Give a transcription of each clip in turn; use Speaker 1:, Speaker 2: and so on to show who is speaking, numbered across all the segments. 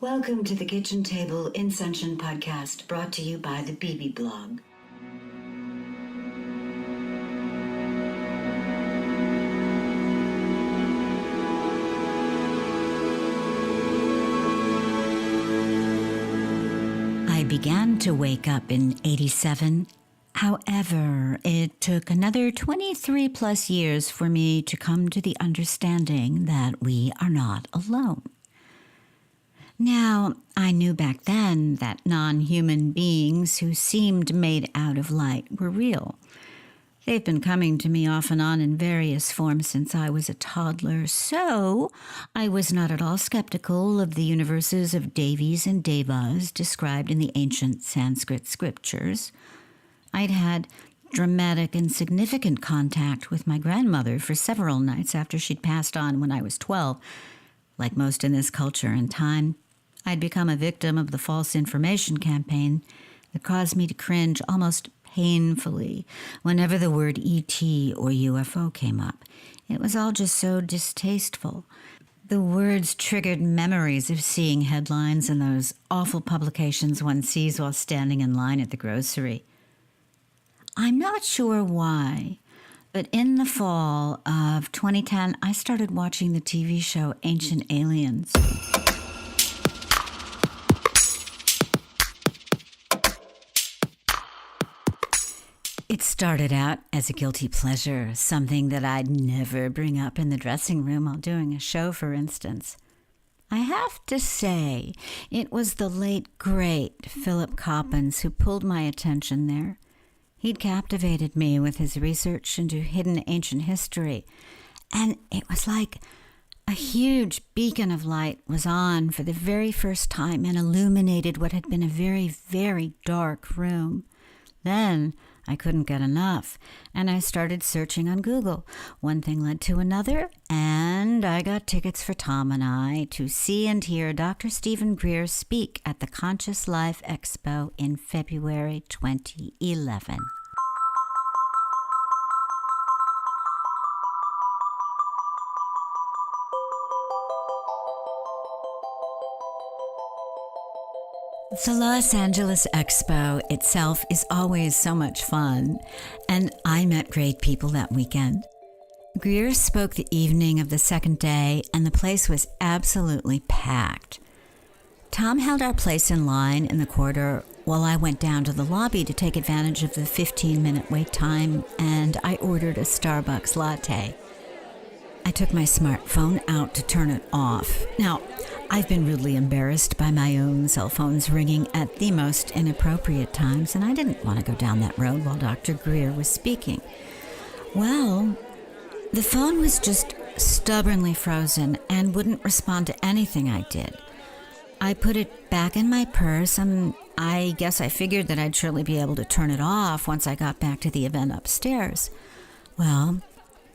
Speaker 1: Welcome to the Kitchen Table Incension podcast, brought to you by the BB blog. I began to wake up in 87. However, it took another 23 plus years for me to come to the understanding that we are not alone. Now, I knew back then that non-human beings who seemed made out of light were real. They've been coming to me off and on in various forms since I was a toddler, so I was not at all skeptical of the universes of Devis and Devas described in the ancient Sanskrit scriptures. I'd had dramatic and significant contact with my grandmother for several nights after she'd passed on when I was 12. Like most in this culture and time, I'd become a victim of the false information campaign that caused me to cringe almost painfully whenever the word ET or UFO came up. It was all just so distasteful. The words triggered memories of seeing headlines in those awful publications one sees while standing in line at the grocery. I'm not sure why, but in the fall of 2010, I started watching the TV show Ancient Aliens. It started out as a guilty pleasure, something that I'd never bring up in the dressing room while doing a show, for instance. I have to say, it was the late, great Philip Coppens who pulled my attention there. He'd captivated me with his research into hidden ancient history, and it was like a huge beacon of light was on for the very first time and illuminated what had been a very, very dark room. Then I couldn't get enough, and I started searching on Google. One thing led to another, and I got tickets for Tom and I to see and hear Dr. Stephen Greer speak at the Conscious Life Expo in February 2011. The Los Angeles Expo itself is always so much fun, and I met great people that weekend. Greer spoke the evening of the second day, and the place was absolutely packed. Tom held our place in line in the corridor while I went down to the lobby to take advantage of the 15-minute wait time, and I ordered a Starbucks latte. I took my smartphone out to turn it off. Now, I've been rudely embarrassed by my own cell phones ringing at the most inappropriate times, and I didn't want to go down that road while Dr. Greer was speaking. Well, the phone was just stubbornly frozen and wouldn't respond to anything I did. I put it back in my purse, and I guess I figured that I'd surely be able to turn it off once I got back to the event upstairs. Well,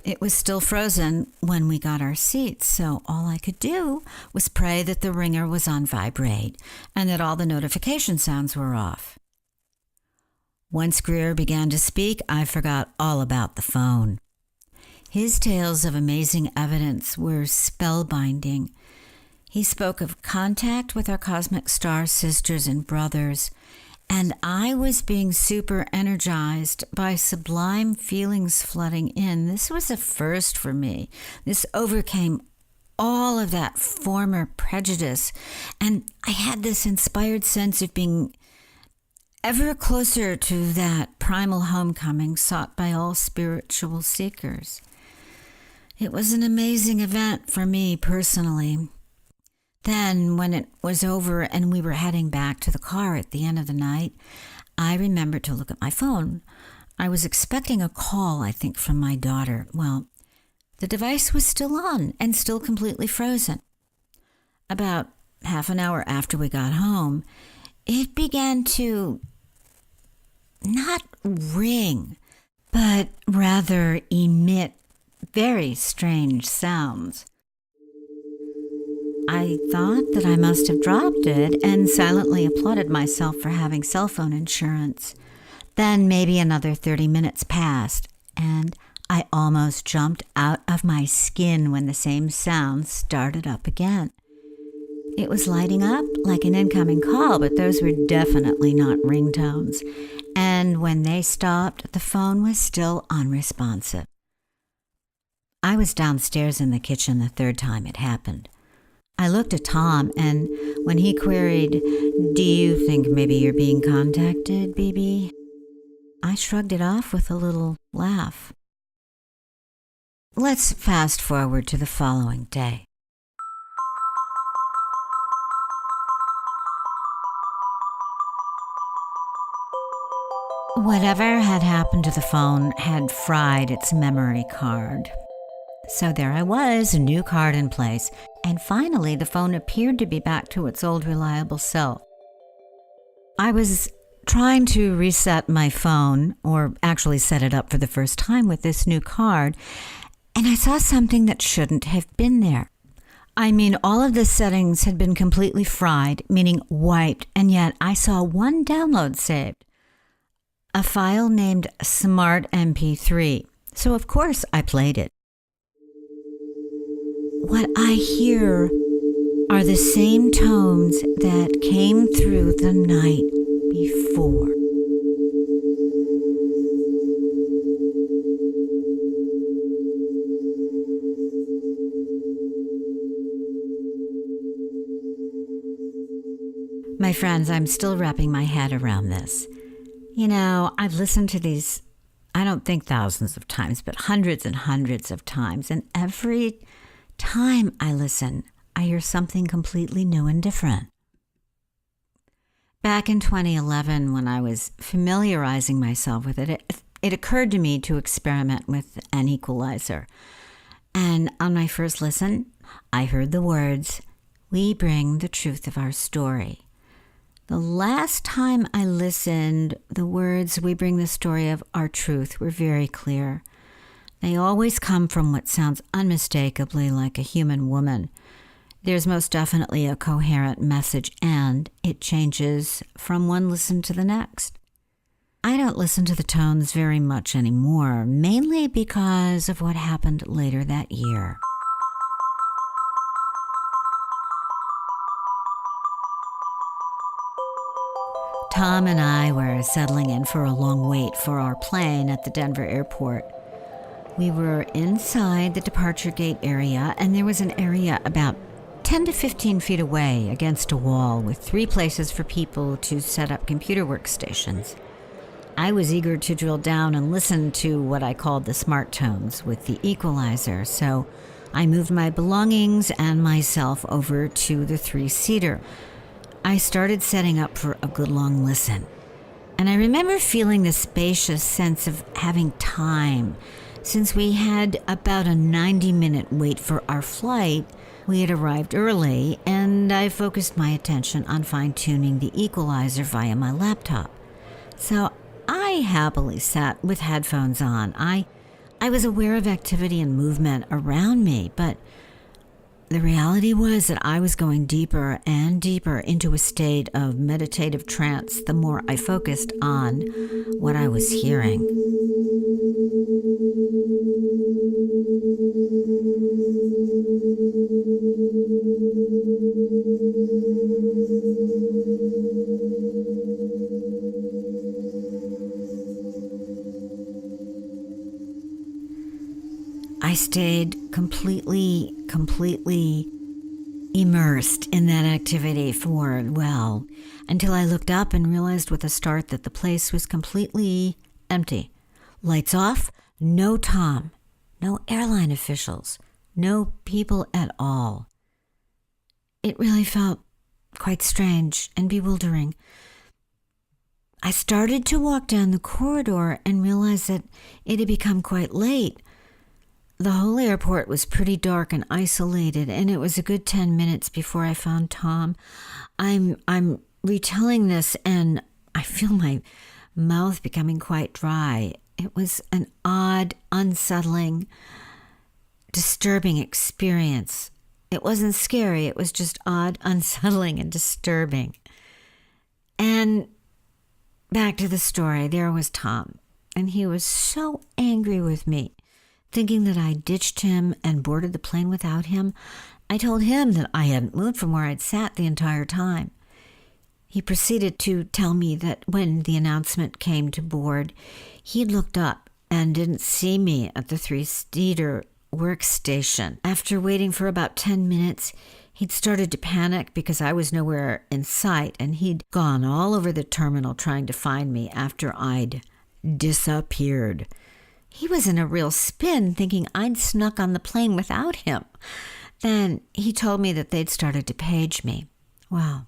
Speaker 1: it was still frozen when we got our seats, so all I could do was pray that the ringer was on vibrate and that all the notification sounds were off. Once Greer began to speak, I forgot all about the phone. His tales of amazing evidence were spellbinding. He spoke of contact with our cosmic star sisters and brothers, and I was being super energized by sublime feelings flooding in. This was a first for me. This overcame all of that former prejudice, and I had this inspired sense of being ever closer to that primal homecoming sought by all spiritual seekers. It was an amazing event for me personally. Then, when it was over and we were heading back to the car at the end of the night, I remembered to look at my phone. I was expecting a call, I think, from my daughter. Well, the device was still on and still completely frozen. About half an hour after we got home, it began to not ring, but rather emit very strange sounds. I thought that I must have dropped it and silently applauded myself for having cell phone insurance. Then maybe another 30 minutes passed, and I almost jumped out of my skin when the same sound started up again. It was lighting up like an incoming call, but those were definitely not ringtones. And when they stopped, the phone was still unresponsive. I was downstairs in the kitchen the third time it happened. I looked at Tom, and when he queried, "Do you think maybe you're being contacted, BB?" I shrugged it off with a little laugh. Let's fast forward to the following day. Whatever had happened to the phone had fried its memory card. So there I was, a new card in place, and finally the phone appeared to be back to its old reliable self. I was trying to reset my phone, or actually set it up for the first time with this new card, and I saw something that shouldn't have been there. I mean, all of the settings had been completely fried, meaning wiped, and yet I saw one download saved. A file named Smart MP3. So of course I played it. What I hear are the same tones that came through the night before. My friends, I'm still wrapping my head around this. You know, I've listened to these, I don't think thousands of times, but hundreds and hundreds of times. And every time I listen, I hear something completely new and different. Back in 2011, when I was familiarizing myself with it, it occurred to me to experiment with an equalizer. And on my first listen, I heard the words, "We bring the truth of our story." The last time I listened, the words, "We bring the story of our truth," were very clear. They always come from what sounds unmistakably like a human woman. There's most definitely a coherent message, and it changes from one listen to the next. I don't listen to the tones very much anymore, mainly because of what happened later that year. Tom and I were settling in for a long wait for our plane at the Denver airport. We were inside the departure gate area, and there was an area about 10 to 15 feet away against a wall with 3 places for people to set up computer workstations. I was eager to drill down and listen to what I called the smart tones with the equalizer, so I moved my belongings and myself over to the 3-seater. I started setting up for a good long listen. And I remember feeling the spacious sense of having time. Since we had about a 90-minute wait for our flight, we had arrived early, and I focused my attention on fine-tuning the equalizer via my laptop. So I happily sat with headphones on. I was aware of activity and movement around me, but the reality was that I was going deeper and deeper into a state of meditative trance the more I focused on what I was hearing. I stayed completely immersed in that activity for, well, until I looked up and realized with a start that the place was completely empty. Lights off, no Tom, no airline officials, no people at all. It really felt quite strange and bewildering. I started to walk down the corridor and realized that it had become quite late. The whole airport was pretty dark and isolated, and it was a good 10 minutes before I found Tom. I'm retelling this, and I feel my mouth becoming quite dry. It was an odd, unsettling, disturbing experience. It wasn't scary. It was just odd, unsettling, and disturbing. And back to the story, there was Tom, and he was so angry with me, thinking that I ditched him and boarded the plane without him. I told him that I hadn't moved from where I'd sat the entire time. He proceeded to tell me that when the announcement came to board, he'd looked up and didn't see me at the three-seater workstation. After waiting for about 10 minutes, he'd started to panic because I was nowhere in sight, and he'd gone all over the terminal trying to find me after I'd disappeared. He was in a real spin, thinking I'd snuck on the plane without him. Then he told me that they'd started to page me. Wow.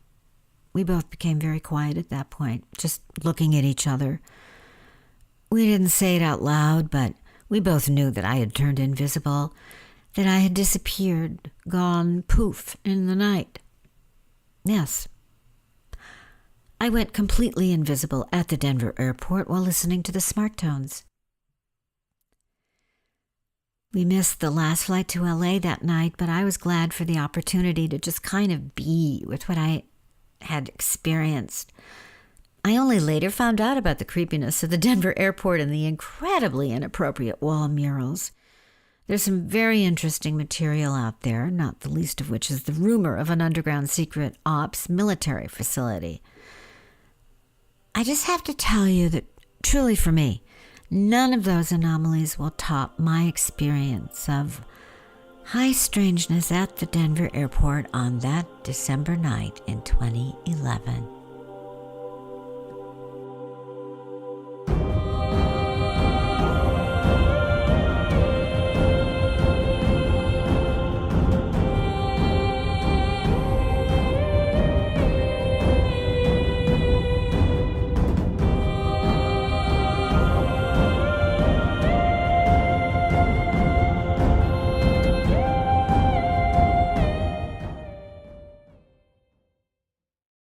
Speaker 1: We both became very quiet at that point, just looking at each other. We didn't say it out loud, but we both knew that I had turned invisible, that I had disappeared, gone poof in the night. Yes. I went completely invisible at the Denver airport while listening to the smart tones. We missed the last flight to LA that night, but I was glad for the opportunity to just kind of be with what I had experienced. I only later found out about the creepiness of the Denver airport and the incredibly inappropriate wall murals. There's some very interesting material out there, not the least of which is the rumor of an underground secret ops military facility. I just have to tell you that, truly for me, none of those anomalies will top my experience of high strangeness at the Denver airport on that December night in 2011.